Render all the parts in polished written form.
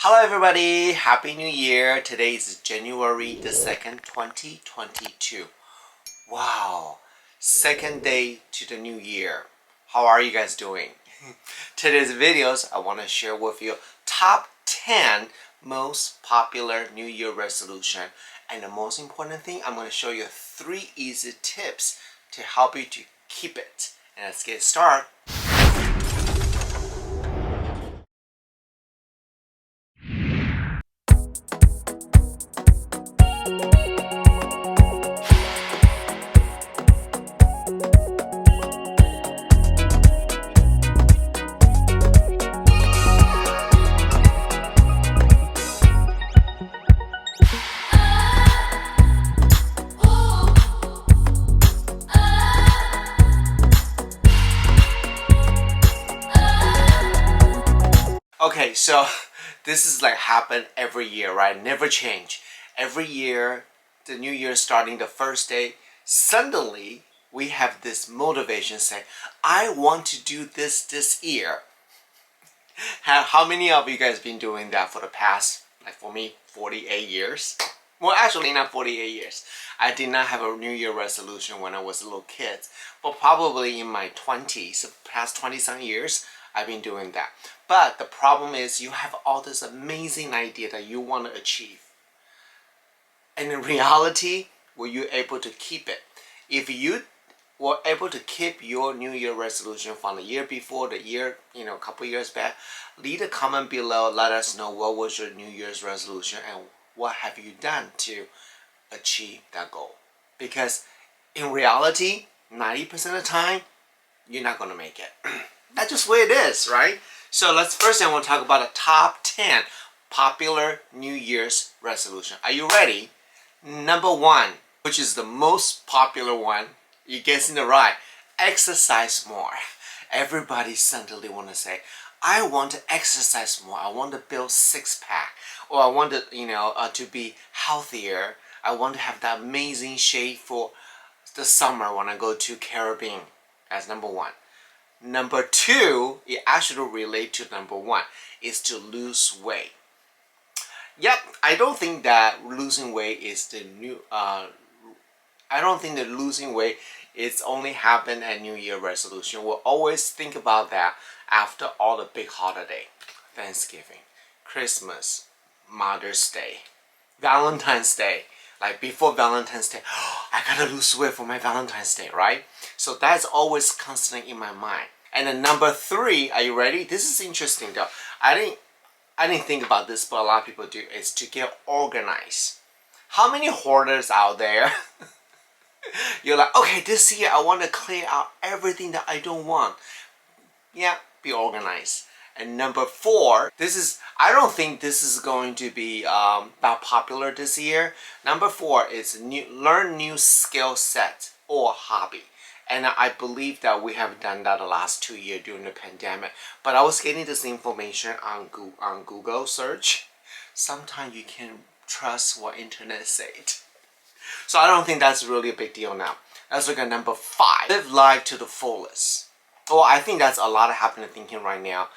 Hello everybody, Happy New Year. Today is January the 2nd, 2022. Wow, second day to the new year. How are you guys doing? Today's videos, I want to share with you top 10 most popular New Year resolution. And the most important thing, I'm going to show you 3 easy tips to help you to keep it. And let's get started. Okay, so this is like happen every year, right? Never change. Every year, the new year starting the first day, suddenly we have this motivation say, I want to do this year. How many of you guys been doing that for the past, like for me, 48 years? Well, actually not 48 years. I did not have a New Year resolution when I was a little kid, but probably in my 20s, past 20-some years, I've been doing that. But the problem is you have all this amazing idea that you want to achieve. And in reality, were you able to keep it? If you were able to keep your New Year resolution from the year before, the year, a couple years back, leave a comment below. Let us know what was your New Year's resolution and what have you done to achieve that goal. Because in reality, 90% of the time, you're not going to make it. That's just the way it is, right? So first I want to talk about the top 10 popular New Year's resolution. Are you ready? Number 1, which is the most popular one, you're guessing it right, exercise more. Everybody suddenly want to say, I want to exercise more. I want to build 6-pack, or I want to, to be healthier. I want to have that amazing shape for the summer when I go to Caribbean. That's number 1. Number 2, it actually relate to number 1, is to lose weight. Yep, I don't think that losing weight is the new. I don't think that losing weight is only happen at New Year resolution. We'll always think about that after all the big holiday, Thanksgiving, Christmas, Mother's Day, Valentine's Day. Like before Valentine's Day, I gotta lose weight for my Valentine's Day, right? So that's always constant in my mind. And then number 3, are you ready? This is interesting though. I didn't think about this, but a lot of people do, is to get organized. How many hoarders out there? You're like, okay, this year I want to clear out everything that I don't want. Yeah, be organized. And number 4, I don't think this is going to be that popular this year. Number 4 is learn new skill set or hobby. And I believe that we have done that the last 2 years during the pandemic. But I was getting this information on Google search. Sometimes you can trust what internet said. So I don't think that's really a big deal now. Let's look at number 5. Live life to the fullest. Well, I think that's a lot of happening thinking right now.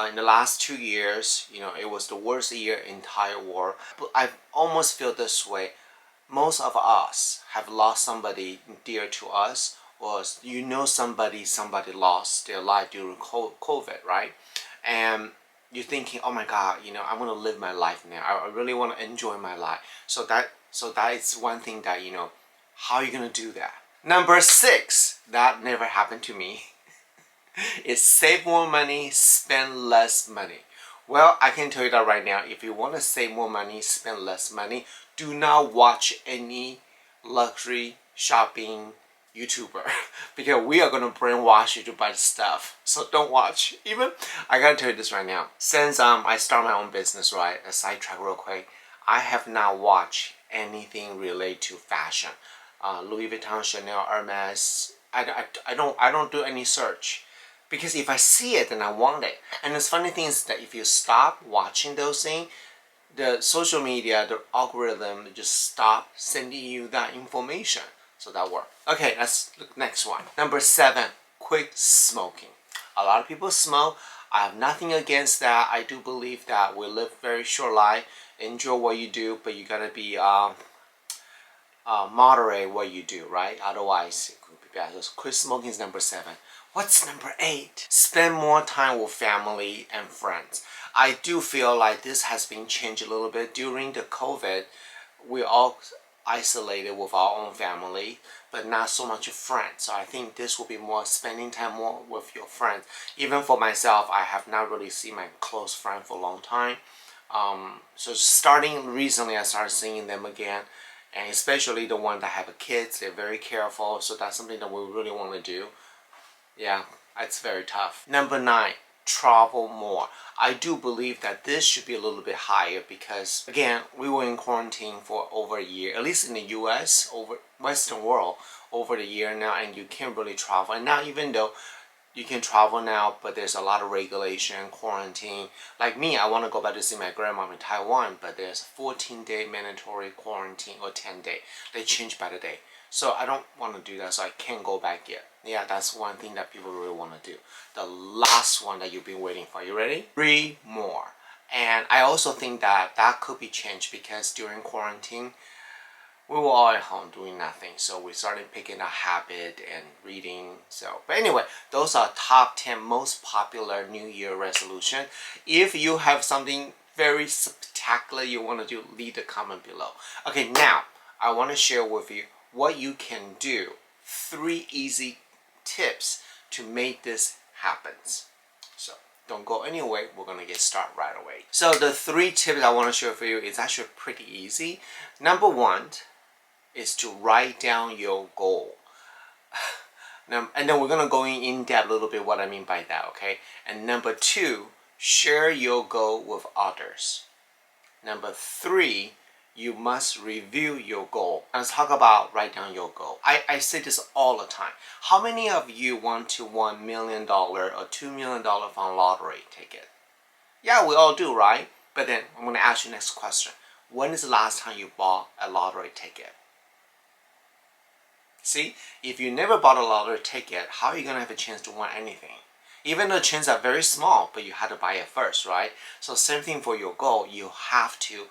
In the last 2 years, it was the worst year in the entire world. But I almost feel this way. Most of us have lost somebody dear to us, or somebody lost their life during COVID, right? And you're thinking, oh my God, I'm gonna live my life now. I really want to enjoy my life. So that is one thing that how are you gonna do that? Number 6, that never happened to me. Is save more money, spend less money. Well, I can tell you that right now. If you want to save more money, spend less money, do not watch any luxury shopping YouTuber because we are gonna brainwash you to buy the stuff. So don't watch. Even I gotta tell you this right now. Since I start my own business, right? A sidetrack real quick. I have not watched anything related to fashion. Louis Vuitton, Chanel, Hermes. I don't do any search. Because if I see it, then I want it. And the funny thing is that if you stop watching those things, the social media, the algorithm just stop sending you that information. So that works. Okay, let's look next one. Number 7, quit smoking. A lot of people smoke. I have nothing against that. I do believe that we live very short life. Enjoy what you do, but you gotta be moderate what you do, right? Otherwise, it could be bad. So quit smoking is number 7. What's number 8? Spend more time with family and friends. I do feel like this has been changed a little bit during the COVID. We all isolated with our own family, but not so much with friends. So I think this will be more spending time more with your friends. Even for myself, I have not really seen my close friend for a long time. So starting recently, I started seeing them again, and especially the one that have kids. They're very careful, so that's something that we really want to do. Yeah, it's very tough. Number 9, travel more. I do believe that this should be a little bit higher because, again, we were in quarantine for over a year, at least in the US, over Western world, over the year now, and you can't really travel. And now, even though you can travel now, but there's a lot of regulation, quarantine. Like me, I want to go back to see my grandma in Taiwan, but there's a 14-day mandatory quarantine or 10-day. They change by the day. So I don't want to do that, so I can't go back yet. Yeah, that's one thing that people really want to do. The last one that you've been waiting for. You ready? 3 more. And I also think that that could be changed because during quarantine, we were all at home doing nothing, so we started picking a habit and reading. So, but anyway, those are top 10 most popular New Year resolution. If you have something very spectacular you want to do, leave a comment below. Okay, now I want to share with you what you can do. 3 easy tips to make this happen. So don't go anywhere. We're gonna get started right away. So the 3 tips I want to share for you is actually pretty easy. Number 1 is to write down your goal. Now, and then we're going to go in depth a little bit what I mean by that, okay? And number 2, share your goal with others. Number 3, you must review your goal. Let's talk about write down your goal. I say this all the time. How many of you want to win $1 million or $2 million from a lottery ticket? Yeah, we all do, right? But then I'm going to ask you next question. When is the last time you bought a lottery ticket? See, if you never bought a lottery ticket, how are you going to have a chance to win anything? Even though the chances are very small, but you had to buy it first, right? So same thing for your goal, you have to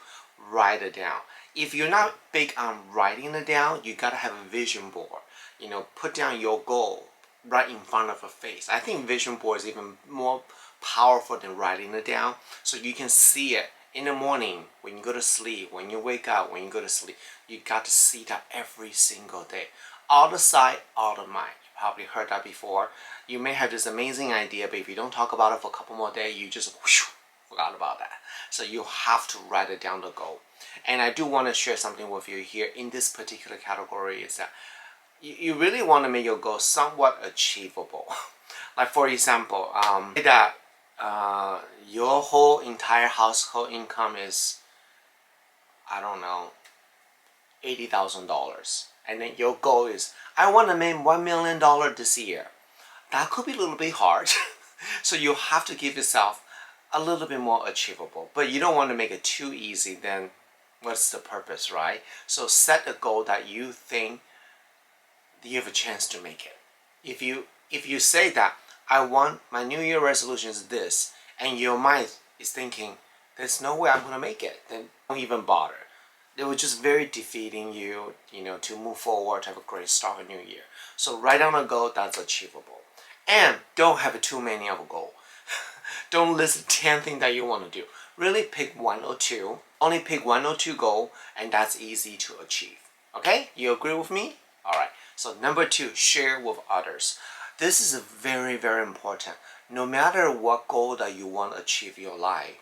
write it down. If you're not big on writing it down, you got to have a vision board. You know, put down your goal right in front of your face. I think vision board is even more powerful than writing it down, so you can see it in the morning, when you go to sleep, when you wake up, when you go to sleep. You got to see that every single day. Out of sight, out of mind. You probably heard that before. You may have this amazing idea, but if you don't talk about it for a couple more days, you just whoosh, forgot about that. So you have to write it down the goal. And I do want to share something with you here in this particular category is that you really want to make your goal somewhat achievable. Like for example, that your whole entire household income is, I don't know, $80,000. And then your goal is, I want to make $1 million this year. That could be a little bit hard. So you have to give yourself a little bit more achievable. But you don't want to make it too easy, then what's the purpose, right? So set a goal that you think you have a chance to make it. If you say that, I want my New Year resolution is this, and your mind is thinking, there's no way I'm going to make it, then don't even bother. It was just very defeating you, to move forward, to have a great start of New Year. So write down a goal that's achievable. And don't have too many of a goal. Don't list 10 things that you want to do. Really pick 1 or 2. Only pick 1 or 2 goals, and that's easy to achieve. Okay? You agree with me? Alright. So number 2, share with others. This is very, very important. No matter what goal that you want to achieve in your life,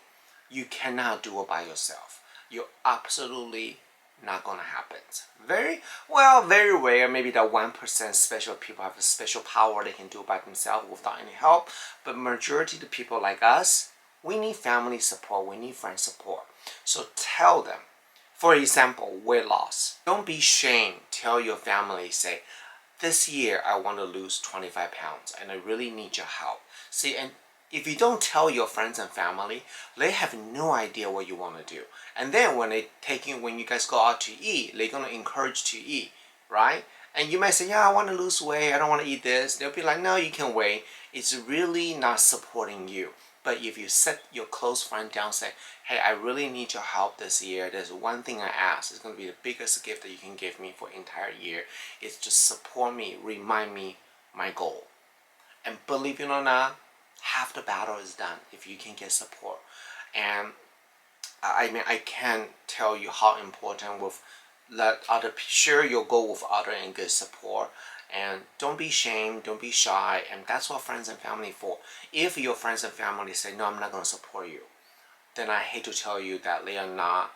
you cannot do it by yourself. You're absolutely not gonna happen. Very rare. Maybe that 1% special people have a special power they can do it by themselves without any help. But majority of the people like us, we need family support. We need friend support. So tell them. For example, weight loss. Don't be ashamed. Tell your family. Say, this year I want to lose 25 pounds and I really need your help. See, and if you don't tell your friends and family, they have no idea what you want to do. And then when when you guys go out to eat, they're gonna encourage to eat, right? And you might say, yeah, I want to lose weight, I don't want to eat this. They'll be like, no, you can wait. It's really not supporting you. But if you set your close friend down, say, hey, I really need your help this year. There's one thing I ask. It's going to be the biggest gift that you can give me for the entire year. It's just support me, remind me my goal. And believe it or not, half the battle is done if you can get support. And I mean, I can't tell you how important with let other share your goal with other and get support. And don't be ashamed, don't be shy, and that's what friends and family for. If your friends and family say, no, I'm not going to support you, then I hate to tell you that they are not.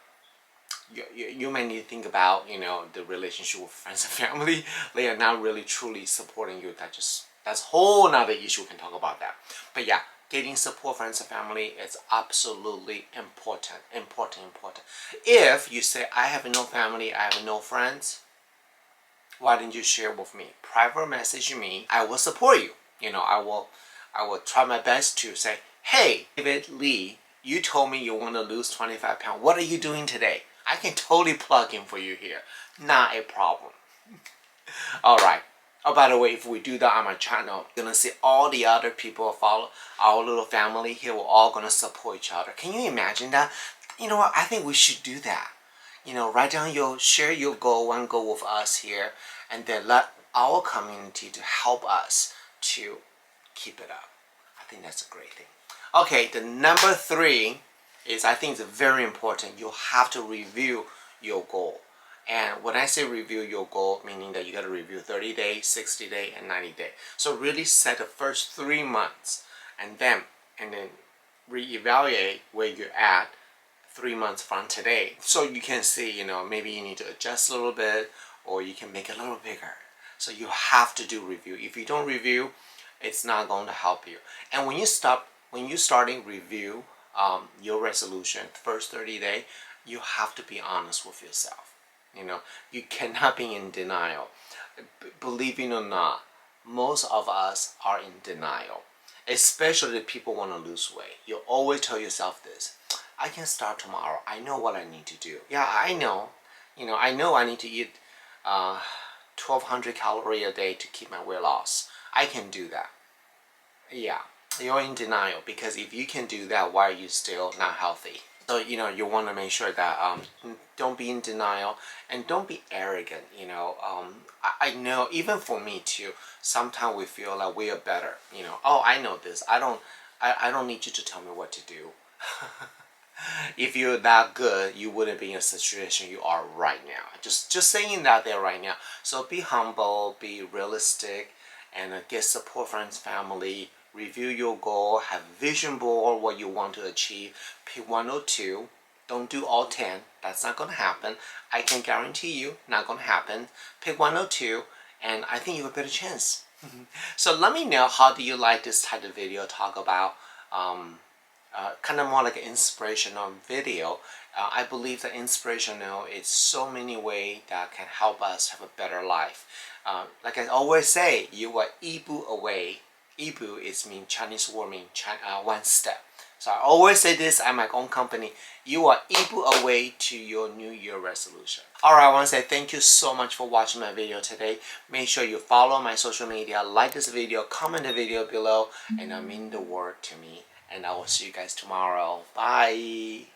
You may need to think about, the relationship with friends and family. They are not really truly supporting you. That's a whole nother issue. We can talk about that. But yeah, getting support friends and family is absolutely important. If you say, I have no family, I have no friends, why didn't you share with me? Private message me. I will support you. I will try my best to say, hey, David Lee, you told me you want to lose 25 pounds. What are you doing today? I can totally plug in for you here. Not a problem. All right. Oh, by the way, if we do that on my channel, you're going to see all the other people follow our little family here. We're all going to support each other. Can you imagine that? You know what? I think we should do that. Write down share your goal, one goal with us here, and then let our community to help us to keep it up. I think that's a great thing. Okay, the number 3 is, I think it's very important. You have to review your goal. And when I say review your goal, meaning that you got to review 30 days, 60 days, and 90 days. So really set the first 3 months, and then reevaluate where you're at 3 months from today. So you can see, maybe you need to adjust a little bit, or you can make it a little bigger. So you have to do review. If you don't review, it's not going to help you. And when you starting review your resolution, first 30 days, you have to be honest with yourself. You cannot be in denial. Believe it or not, most of us are in denial, especially if people want to lose weight. You always tell yourself this: I can start tomorrow. I know what I need to do. Yeah, I know. I know I need to eat 1,200 calories a day to keep my weight loss. I can do that. Yeah, you're in denial, because if you can do that, why are you still not healthy? So, you want to make sure that don't be in denial, and don't be arrogant. I know, even for me too, sometimes we feel like we are better. Oh, I know this. I don't need you to tell me what to do. If you're that good, you wouldn't be in a situation you are right now. Just saying that there right now. So be humble, be realistic, and get support friends, family. Review your goal, have vision board, what you want to achieve. Pick 1 or 2. Don't do all 10. That's not going to happen. I can guarantee you, not going to happen. Pick 1 or 2, and I think you have a better chance. So let me know, how do you like this type of video? Talk about kind of more like an inspirational video. I believe that inspirational is so many ways that can help us have a better life. Like I always say, you are Yibu away. Yibu is mean Chinese word, mean one step. So I always say this at my own company: you are Yibu away to your New Year resolution. Alright, I want to say thank you so much for watching my video today. Make sure you follow my social media, like this video, comment the video below, and I mean the word to me. And I will see you guys tomorrow. Bye!